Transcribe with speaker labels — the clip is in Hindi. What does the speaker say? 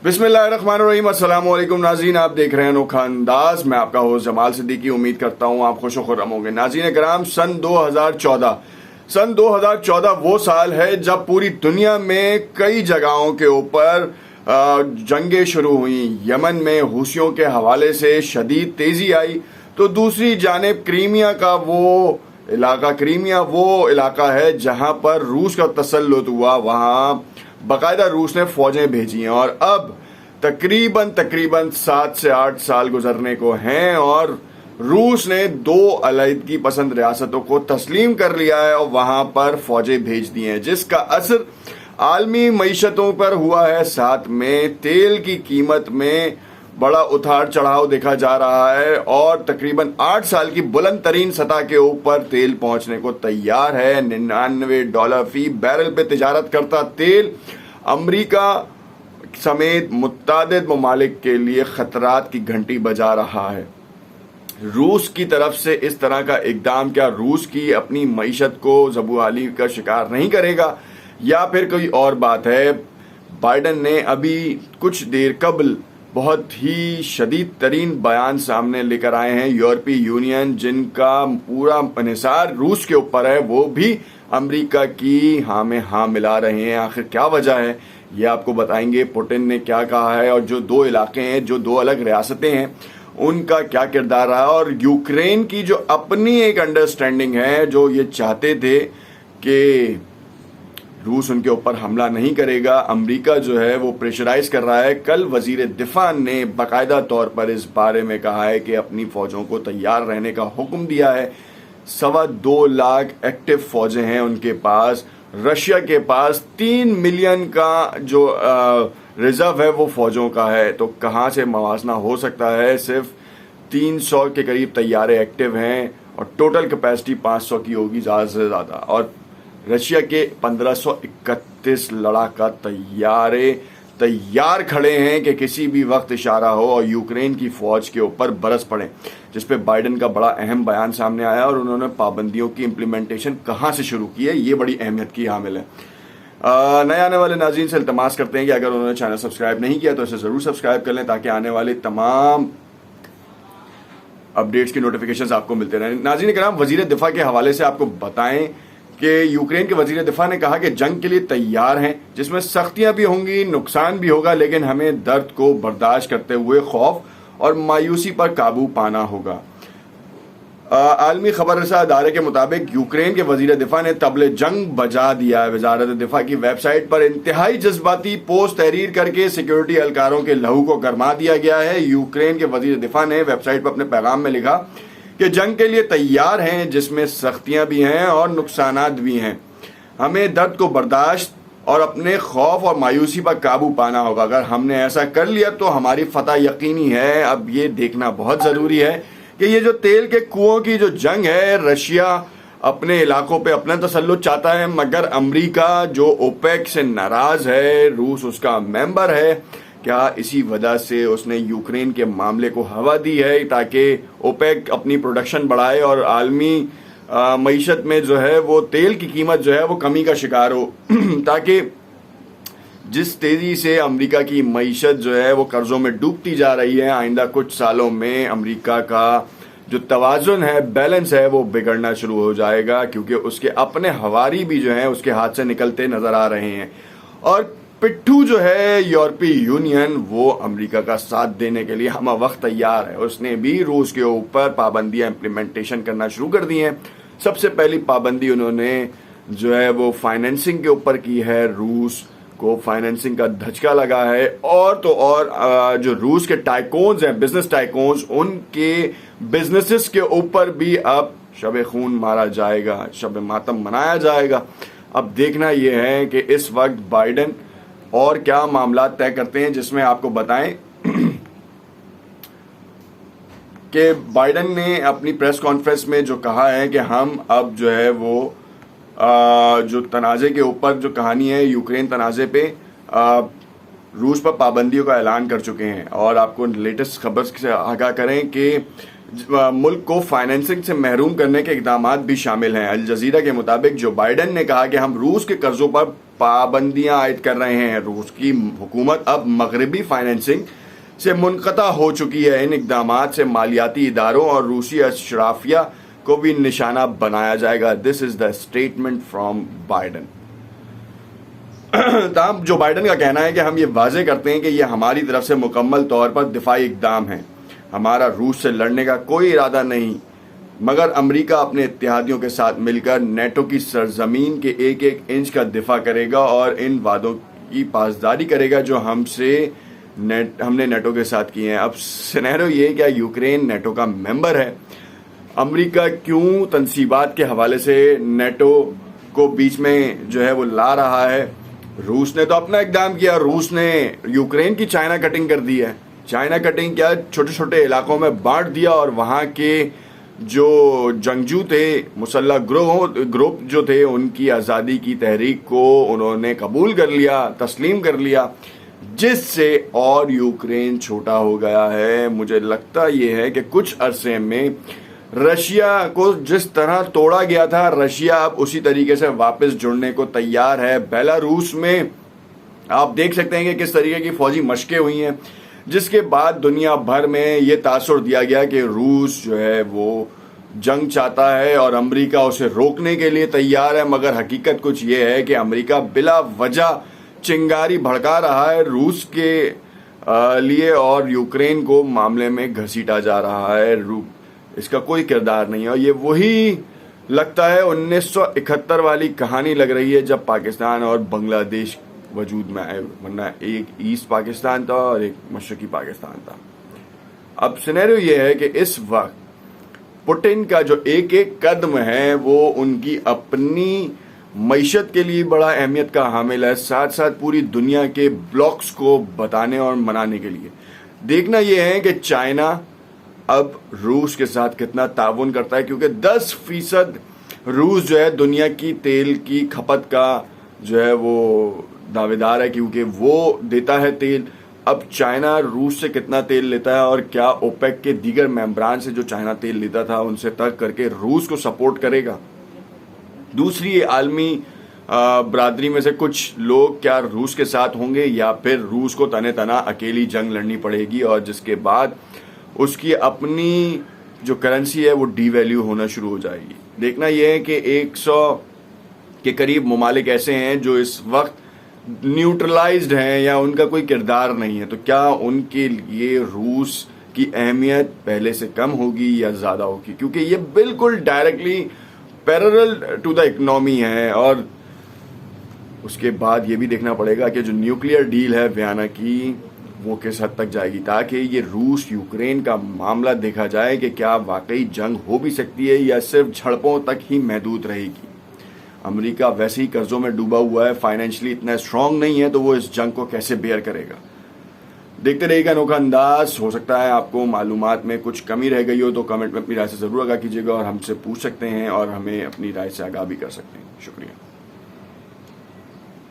Speaker 1: बिस्मिल्लाहिर्रहमानिर्रहीम। अस्सलाम वालेकुम नाज़रीन, आप देख रहे हैं अनोखा अंदाज। मैं आपका होस्ट जमाल सिद्दीकी। उम्मीद करता हूँ आप खुश खुर्रम होंगे। नाज़रीन कराम, सन 2014 वो साल है जब पूरी दुनिया में कई जगहों के ऊपर जंगें शुरू हुई। यमन में हुसियों के हवाले से शदीद तेज़ी आई, तो दूसरी जानिब क्रीमिया वो इलाका है जहाँ पर रूस का तसल्लुत हुआ। वहाँ बाकायदा रूस ने फौजें भेजी हैं और अब तकरीबन 7 से 8 साल गुजरने को हैं और रूस ने 2 अलहदगी पसंद रियासतों को तस्लीम कर लिया है और वहां पर फौजें भेज दी हैं, जिसका असर आलमी मईशतों पर हुआ है। साथ में तेल की कीमत में बड़ा उतार चढ़ाव देखा जा रहा है और तकरीबन 8 साल की बुलंद तरीन सतह के ऊपर तेल पहुंचने को तैयार है। $99 फी बैरल पे तिजारत करता तेल अमरीका समेत मुत्तादिद ममालिक के लिए खतरात की घंटी बजा रहा है। रूस की तरफ से इस तरह का इकदाम क्या रूस की अपनी मईशत को ज़बूहाली का शिकार नहीं करेगा या फिर कोई और बात है? बाइडन ने अभी कुछ देर कबल बहुत ही शदीद तरीन बयान सामने लेकर आए हैं। यूरोपीय यूनियन, जिनका पूरा इन्हिसार रूस के ऊपर है, वो भी अमेरिका की हाँ में हाँ मिला रहे हैं। आखिर क्या वजह है, ये आपको बताएंगे। पुतिन ने क्या कहा है और जो 2 इलाके हैं, जो 2 अलग रियासतें हैं, उनका क्या किरदार रहा और यूक्रेन की जो अपनी एक अंडरस्टैंडिंग है, जो ये चाहते थे कि रूस उनके ऊपर हमला नहीं करेगा, अमेरिका जो है वो प्रेशराइज कर रहा है। कल वजीर दिफा ने बाकायदा तौर पर इस बारे में कहा है कि अपनी फौजों को तैयार रहने का हुक्म दिया है। 2.25 लाख एक्टिव फौजें हैं उनके पास। रशिया के पास 3 मिलियन का जो रिजर्व है वो फौजों का है, तो कहाँ से मवाजना हो सकता है? सिर्फ 300 के करीब तैयारे एक्टिव हैं और टोटल कैपेसिटी 500 की होगी ज़्यादा से ज़्यादा। और रशिया के 1531 लड़ाका तैयारे तैयार खड़े हैं कि किसी भी वक्त इशारा हो और यूक्रेन की फौज के ऊपर बरस पड़े, जिस पे बाइडन का बड़ा अहम बयान सामने आया और उन्होंने पाबंदियों की इम्प्लीमेंटेशन कहाँ से शुरू की है, ये बड़ी अहमियत की हामिल है। नए आने वाले नाज़रीन से इल्तमास करते हैं कि अगर उन्होंने चैनल सब्सक्राइब नहीं किया तो इसे ज़रूर सब्सक्राइब कर लें ताकि आने वाले तमाम अपडेट्स की नोटिफिकेशंस आपको मिलते रहें। नाज़रीन कराम, वजीर दिफा के हवाले से आपको बताएं कि यूक्रेन के वजीर दिफा ने कहा कि जंग के लिए तैयार हैं, जिसमें सख्तियां भी होंगी, नुकसान भी होगा, लेकिन हमें दर्द को बर्दाश्त करते हुए खौफ और मायूसी पर काबू पाना होगा। आलमी खबर रसा अदारे के मुताबिक यूक्रेन के वजीर दिफा ने तबले जंग बजा दिया है। वजारत दिफा की वेबसाइट पर इंतहाई जज्बाती पोस्ट तहरीर करके सिक्योरिटी एहलकारों के लहू को गरमा दिया गया है। यूक्रेन के वजीर दिफा ने वेबसाइट पर अपने पैगाम में लिखा कि जंग के लिए तैयार हैं, जिसमें सख्तियां भी हैं और नुकसानात भी हैं। हमें दर्द को बर्दाश्त और अपने खौफ और मायूसी पर काबू पाना होगा। अगर हमने ऐसा कर लिया तो हमारी फतह यकीनी है। अब ये देखना बहुत ज़रूरी है कि ये जो तेल के कुओं की जो जंग है, रशिया अपने इलाकों पे अपना तसल्लुत चाहता है, मगर अमेरिका जो ओपेक से नाराज़ है, रूस उसका मेंबर है, क्या इसी वजह से उसने यूक्रेन के मामले को हवा दी है ताकि ओपेक अपनी प्रोडक्शन बढ़ाए और आलमी मईशत में जो है वो तेल की कीमत जो है वो कमी का शिकार हो ताकि जिस तेज़ी से अमेरिका की मईशत जो है वो कर्ज़ों में डूबती जा रही है, आइंदा कुछ सालों में अमेरिका का जो तवाज़ुन है, बैलेंस है, वो बिगड़ना शुरू हो जाएगा, क्योंकि उसके अपने हवारी भी जो हैं उसके हाथ से निकलते नज़र आ रहे हैं। और पिट्ठू जो है यूरोपीय यूनियन, वो अमेरिका का साथ देने के लिए हम वक्त तैयार है। उसने भी रूस के ऊपर पाबंदियां इम्प्लीमेंटेशन करना शुरू कर दी हैं। सबसे पहली पाबंदी उन्होंने जो है वो फाइनेंसिंग के ऊपर की है। रूस को फाइनेंसिंग का धचका लगा है और तो और जो रूस के टाइकोन्स हैं, बिजनेस टाइकोन्स, उनके बिजनेसेस के ऊपर भी अब शब खून मारा जाएगा, शब मातम मनाया जाएगा। अब देखना यह है कि इस वक्त बाइडन और क्या मामला तय करते हैं, जिसमें आपको बताएं कि बाइडन ने अपनी प्रेस कॉन्फ्रेंस में जो कहा है कि हम अब जो है वो जो तनाज़े के ऊपर जो कहानी है, यूक्रेन तनाज़े पे रूस पर पाबंदियों का ऐलान कर चुके हैं। और आपको लेटेस्ट खबर से आगाह करें कि मुल्क को फाइनेंसिंग से महरूम करने के इकदाम भी शामिल हैं। अल जजीरा के मुताबिक जो बाइडेन ने कहा कि हम रूस के कर्जों पर पाबंदियां आयद कर रहे हैं। रूस की हुकूमत अब मगरबी फाइनेंसिंग से मुनक़ता हो चुकी है। इन इकदाम से मालियाती इदारों और रूसी अशराफिया को भी निशाना बनाया जाएगा। This is the statement from Biden. तमाम जो बाइडेन का कहना है कि हम ये वाजे करते हैं कि ये हमारी तरफ से मुकम्मल तौर पर दिफाई इकदाम है। हमारा रूस से लड़ने का कोई इरादा नहीं, मगर अमेरिका अपने इत्तेहादियों के साथ मिलकर नेटो की सरजमीन के एक एक इंच का दिफा करेगा और इन वादों की पासदारी करेगा जो हमने नेटो के साथ किए हैं। अब सिनेरियो ये क्या यूक्रेन नेटो का मेंबर है, अमेरिका क्यों तनसीबात के हवाले से नेटो को बीच में जो है वो ला रहा है? रूस ने तो अपना इकदाम किया, रूस ने यूक्रेन की चाइना कटिंग कर दी है। चाइना कटिंग क्या, छोटे छोटे इलाकों में बांट दिया और वहां के जो जंगजू थे, मुसल्लह ग्रुप जो थे, उनकी आज़ादी की तहरीक को उन्होंने कबूल कर लिया, तस्लीम कर लिया, जिससे और यूक्रेन छोटा हो गया है। मुझे लगता ये है कि कुछ अरसे में रशिया को जिस तरह तोड़ा गया था, रशिया अब उसी तरीके से वापस जुड़ने को तैयार है। बेलारूस में आप देख सकते हैं कि किस तरीके की फौजी मशकें हुई हैं, जिसके बाद दुनिया भर में ये तासुर दिया गया कि रूस जो है वो जंग चाहता है और अमेरिका उसे रोकने के लिए तैयार है। मगर हकीकत कुछ ये है कि अमेरिका बिला वजह चिंगारी भड़का रहा है रूस के लिए और यूक्रेन को मामले में घसीटा जा रहा है। इसका कोई किरदार नहीं है और ये वही लगता है 1971 वाली कहानी लग रही है जब पाकिस्तान और बांग्लादेश वजूद में आए, वरना एक ईस्ट पाकिस्तान था और एक मशरकी पाकिस्तान था। अब सिनेरियो ये है कि इस वक्त पुतिन का जो एक एक कदम है वो उनकी अपनी मईशत के लिए बड़ा अहमियत का हामिल है, साथ साथ पूरी दुनिया के ब्लॉक्स को बताने और मनाने के लिए। देखना यह है कि चाइना अब रूस के साथ कितना ताउन करता है, क्योंकि 10% रूस जो है दुनिया की तेल की खपत का जो है वो दावेदार है, क्योंकि वो देता है तेल। अब चाइना रूस से कितना तेल लेता है और क्या ओपेक के दीगर मेंबरान से जो चाइना तेल लेता था उनसे तर्क करके रूस को सपोर्ट करेगा? दूसरी आलमी बरादरी में से कुछ लोग क्या रूस के साथ होंगे या फिर रूस को तने तना अकेली जंग लड़नी पड़ेगी और जिसके बाद उसकी अपनी जो करेंसी है वो डीवैल्यू होना शुरू हो जाएगी? देखना यह है कि 100 के करीब ममालिक ऐसे हैं जो इस वक्त न्यूट्रलाइज्ड हैं या उनका कोई किरदार नहीं है, तो क्या उनके लिए रूस की अहमियत पहले से कम होगी या ज़्यादा होगी? क्योंकि ये बिल्कुल directly parallel to the economy है। और उसके बाद ये भी देखना पड़ेगा कि जो न्यूक्लियर डील है वियना की वो किस हद तक जाएगी, ताकि ये रूस यूक्रेन का मामला देखा जाए कि क्या वाकई जंग हो भी सकती है या सिर्फ झड़पों तक ही महदूद रहेगी। अमेरिका वैसे ही कर्जों में डूबा हुआ है, फाइनेंशियली इतना स्ट्रांग नहीं है, तो वो इस जंग को कैसे बेयर करेगा? देखते रहिएगा अनोखा अंदाज। हो सकता है आपको मालूमात में कुछ कमी रह गई हो तो कमेंट में अपनी राय से जरूर आगाह कीजिएगा और हमसे पूछ सकते हैं और हमें अपनी राय से आगाह भी कर सकते हैं। शुक्रिया।